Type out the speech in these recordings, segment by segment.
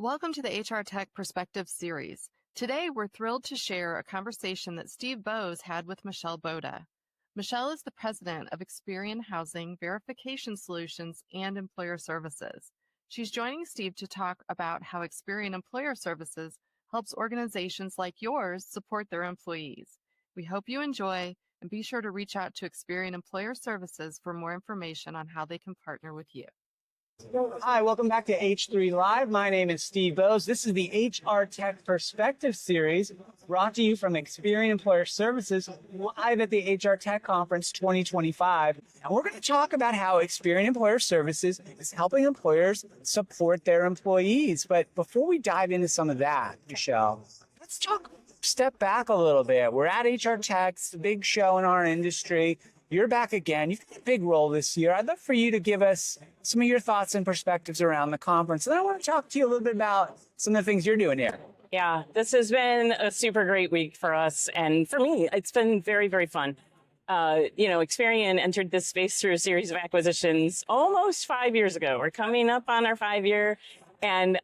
Welcome to the HR Tech Perspective series. Today, we're thrilled to share a conversation that Steve Boese had with Michele Bodda. Michele is the president of Experian Housing Verification Solutions and Employer Services. She's joining Steve to talk about how Experian Employer Services helps organizations like yours support their employees. We hope you enjoy, and be sure to reach out to Experian Employer Services for more information on how they can partner with you. Hi, welcome back to H3 Live. My name is Steve Boese. This is the HR Tech Perspective series brought to you from Experian Employer Services live at the HR Tech Conference 2025. And we're going to talk about how Experian Employer Services is helping employers support their employees. But before we dive into some of that, Michele, let's step back a little bit. We're at HR Tech, it's a big show in our industry. You're back again. You've got a big role this year. I'd love for you to give us some of your thoughts and perspectives around the conference. And I want to talk to you a little bit about some of the things you're doing here. Yeah, this has been a super great week for us. And for me, it's been very, very fun. Experian entered this space through a series of acquisitions almost 5 years ago. We're coming up on our 5-year. And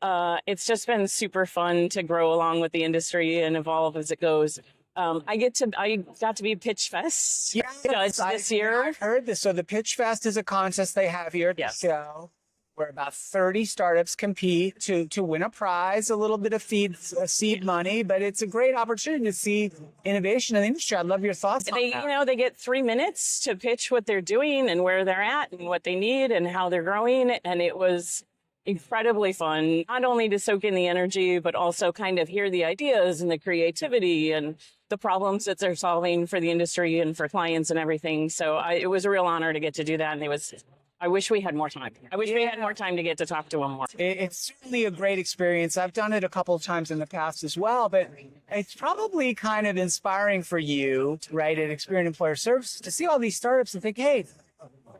it's just been super fun to grow along with the industry and evolve as it goes. I got to be Pitch Fest judge this year. I've heard this. So the Pitch Fest is a contest they have here at the show where about 30 startups compete to win a prize, a little bit of seed money, but it's a great opportunity to see innovation in the industry. I'd love your thoughts on that. They get 3 minutes to pitch what they're doing and where they're at and what they need and how they're growing. And it was incredibly fun, not only to soak in the energy, but also kind of hear the ideas and the creativity and the problems that they're solving for the industry and for clients and everything. So it was a real honor to get to do that. And I wish we had more time. I wish we had more time to get to talk to them more. It's certainly a great experience. I've done it a couple of times in the past as well, but it's probably kind of inspiring for you, right, at Experian Employer Services to see all these startups and think, hey,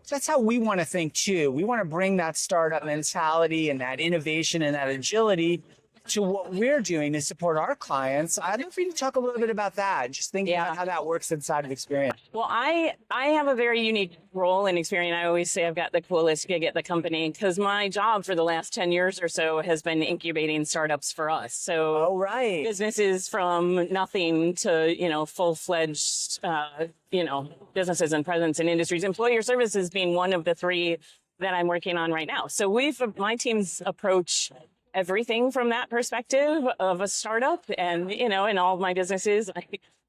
that's how we want to think too. We want to bring that startup mentality and that innovation and that agility to what we're doing to support our clients. I'd love for you to talk a little bit about that, just thinking about how that works inside of Experian. Well, I have a very unique role in Experian. I always say I've got the coolest gig at the company because my job for the last 10 years or so has been incubating startups for us. So businesses from nothing to, full-fledged, businesses and presence in industries, Employer Services being one of the three that I'm working on right now. So my team's approach everything from that perspective of a startup. And, in all of my businesses,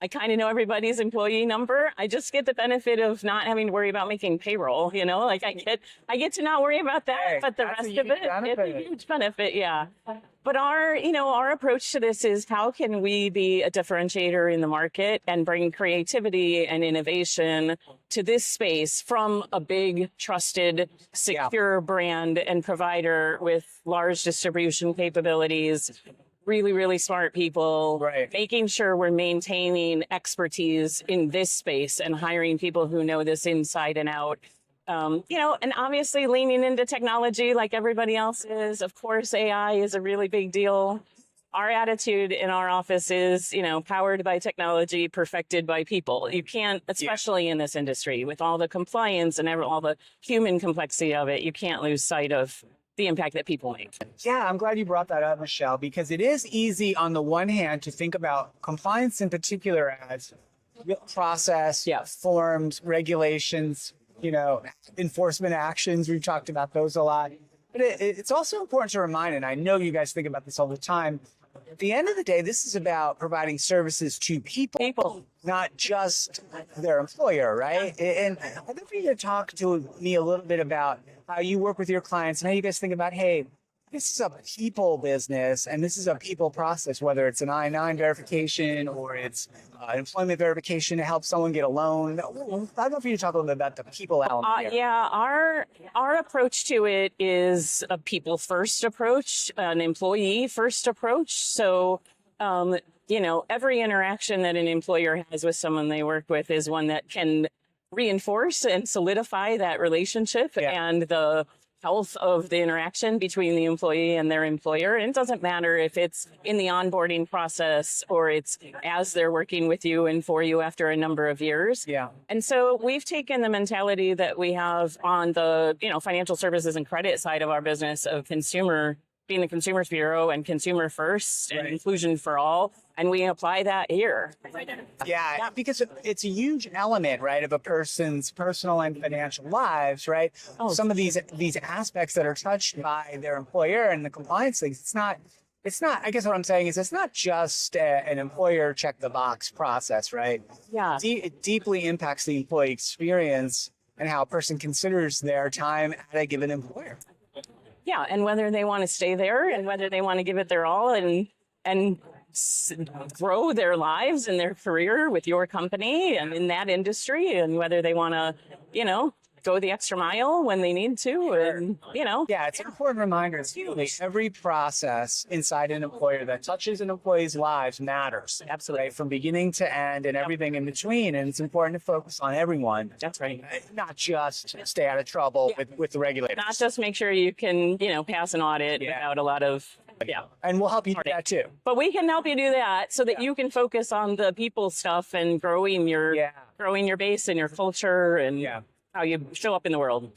I kind of know everybody's employee number. I just get the benefit of not having to worry about making payroll, I get to not worry about that, but the rest of it, it's a huge benefit. Yeah. But our approach to this is how can we be a differentiator in the market and bring creativity and innovation to this space from a big, trusted, secure brand and provider with large distribution capabilities, really, really smart people, making sure we're maintaining expertise in this space and hiring people who know this inside and out. And obviously leaning into technology like everybody else is. Of course, AI is a really big deal. Our attitude in our office is, powered by technology, perfected by people. You can't, especially in this industry, with all the compliance and all the human complexity of it, you can't lose sight of the impact that people make. Yeah, I'm glad you brought that up, Michele, because it is easy on the one hand to think about compliance in particular as process, forms, regulations, enforcement actions. We've talked about those a lot. But it's also important to remind, and I know you guys think about this all the time, at the end of the day, this is about providing services to people, not just their employer, right? And I'd love for you to talk to me a little bit about how you work with your clients and how you guys think about, hey, this is a people business and this is a people process, whether it's an I-9 verification or it's an employment verification to help someone get a loan. I'd love for you to talk a little bit about the people element here. Our approach to it is a people-first approach, an employee-first approach. So, every interaction that an employer has with someone they work with is one that can reinforce and solidify that relationship and the health of the interaction between the employee and their employer. And it doesn't matter if it's in the onboarding process or it's as they're working with you and for you after a number of years. Yeah. And so we've taken the mentality that we have on the, financial services and credit side of our business of consumer being the Consumers Bureau and consumer first and inclusion for all. And we apply that here. Yeah, because it's a huge element, right, of a person's personal and financial lives, right? Oh. Some of these aspects that are touched by their employer and the compliance things, it's not, I guess what I'm saying is it's not just an employer check the box process, right? Yeah. It deeply impacts the employee experience and how a person considers their time at a given employer. Yeah, and whether they want to stay there and whether they want to give it their all and grow their lives and their career with your company and in that industry, and whether they want to, go the extra mile when they need to, and Yeah, it's an important reminder. It's huge. Every process inside an employer that touches an employee's lives matters. Absolutely. Right? From beginning to end and everything in between. And it's important to focus on everyone. That's right. Not just stay out of trouble with the regulators. Not just make sure you can, pass an audit without a lot of, And we'll help you do that too. But we can help you do that so that you can focus on the people stuff and growing your base and your culture and how you show up in the world.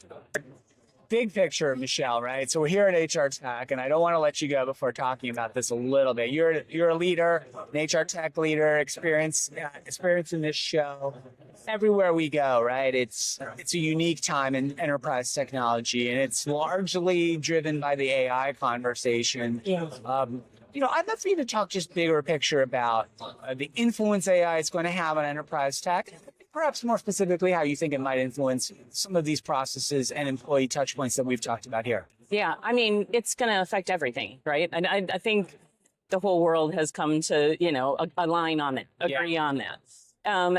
Big picture, Michele, right? So we're here at HR Tech, and I don't want to let you go before talking about this a little bit. You're a leader, an HR Tech leader, experience in this show. Everywhere we go, right? It's a unique time in enterprise technology, and it's largely driven by the AI conversation. Yeah. I'd love for you to talk just bigger picture about the influence AI is going to have on enterprise tech. Perhaps more specifically, how you think it might influence some of these processes and employee touch points that we've talked about here. Yeah, I mean, it's going to affect everything, right? And I think the whole world has come to, align on it, agree on that.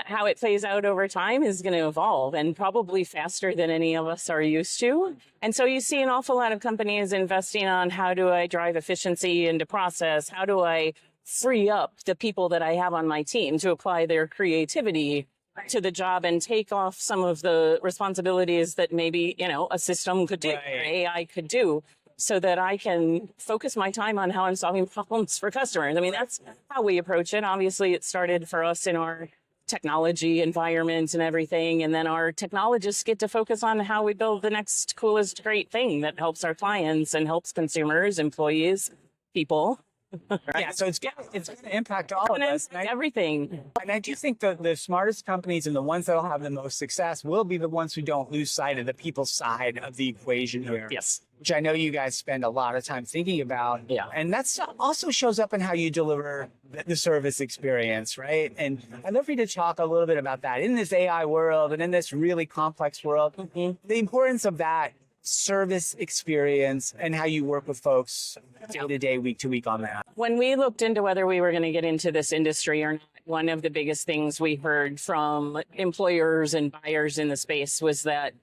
How it plays out over time is going to evolve, and probably faster than any of us are used to. And so you see an awful lot of companies investing on how do I drive efficiency into process? How do I free up the people that I have on my team to apply their creativity to the job and take off some of the responsibilities that maybe, a system could do, or AI could do, so that I can focus my time on how I'm solving problems for customers. I mean, that's how we approach it. Obviously, it started for us in our technology environments and everything. And then our technologists get to focus on how we build the next coolest, great thing that helps our clients and helps consumers, employees, people. Right. Yeah, so it's going to impact all of us. Everything. And I do think the smartest companies and the ones that will have the most success will be the ones who don't lose sight of the people side of the equation here. Yes. Which I know you guys spend a lot of time thinking about. Yeah. And that's also shows up in how you deliver the service experience, right? And I'd love for you to talk a little bit about that. In this AI world and in this really complex world, the importance of that service experience and how you work with folks day to day, week to week on that. When we looked into whether we were going to get into this industry or not, one of the biggest things we heard from employers and buyers in the space was that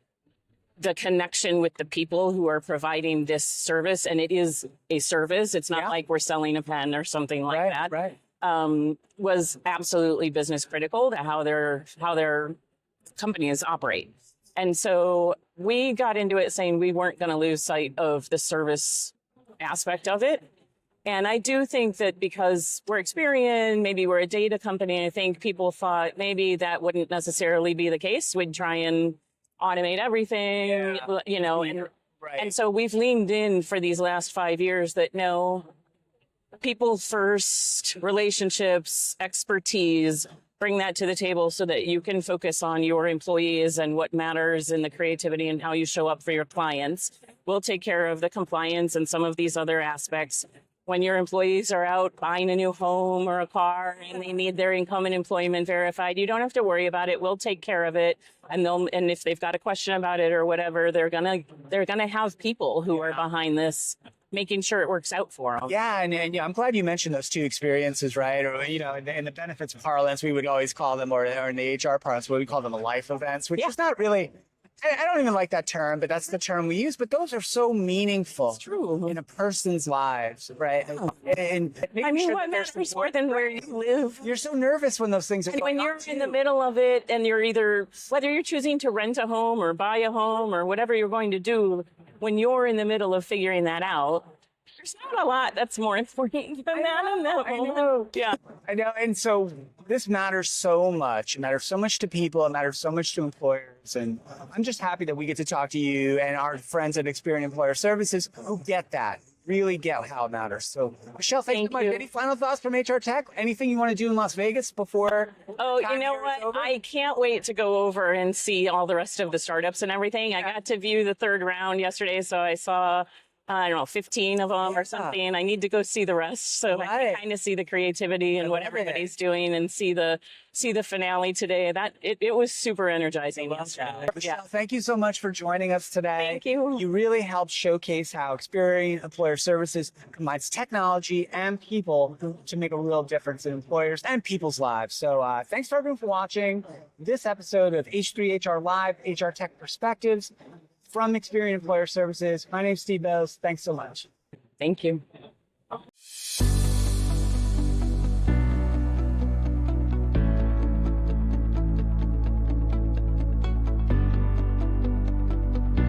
the connection with the people who are providing this service, and it is a service, it's not like we're selling a pen or something like that, was absolutely business critical to how their companies operate. And so we got into it saying we weren't going to lose sight of the service aspect of it. And I do think that because we're Experian, maybe we're a data company, I think people thought maybe that wouldn't necessarily be the case. We'd try and automate everything, and so we've leaned in for these last 5 years that no, people first, relationships, expertise, bring that to the table so that you can focus on your employees and what matters in the creativity and how you show up for your clients. We'll take care of the compliance and some of these other aspects. When your employees are out buying a new home or a car and they need their income and employment verified, you don't have to worry about it. We'll take care of it. And if they've got a question about it or whatever, they're gonna have people who are behind this, making sure it works out for them. Yeah, and I'm glad you mentioned those two experiences, right? Or, in the benefits parlance, we would always call them, or in the HR parlance, we call them life events, which is not really, I don't even like that term, but that's the term we use. But those are so meaningful. It's true. In a person's lives, right? And I mean, what matters more than where you live? You're so nervous when those things are going on. When you're in the middle of it and you're whether you're choosing to rent a home or buy a home or whatever you're going to do, when you're in the middle of figuring that out, there's not a lot that's more important than that. I know. Yeah. I know. And so this matters so much. It matters so much to people. It matters so much to employers. And I'm just happy that we get to talk to you and our friends at Experian Employer Services who get that. really get how it matters. So, Michele, thank you so much. you. Any final thoughts from HR Tech? Anything you want to do in Las Vegas before? Oh, you know what? I can't wait to go over and see all the rest of the startups and everything. I got to view the third round yesterday, so I saw, I don't know, 15 of them or something. I need to go see the rest, so I can kind of see the creativity and what everybody's doing, and see the finale today. It was super energizing yesterday. Michele, thank you so much for joining us today. Thank you. You really helped showcase how Experian Employer Services combines technology and people to make a real difference in employers and people's lives. So thanks for everyone for watching this episode of H3HR Live, HR Tech Perspectives from Experian Employer Services. My name's Steve Boese. Thanks so much. Thank you.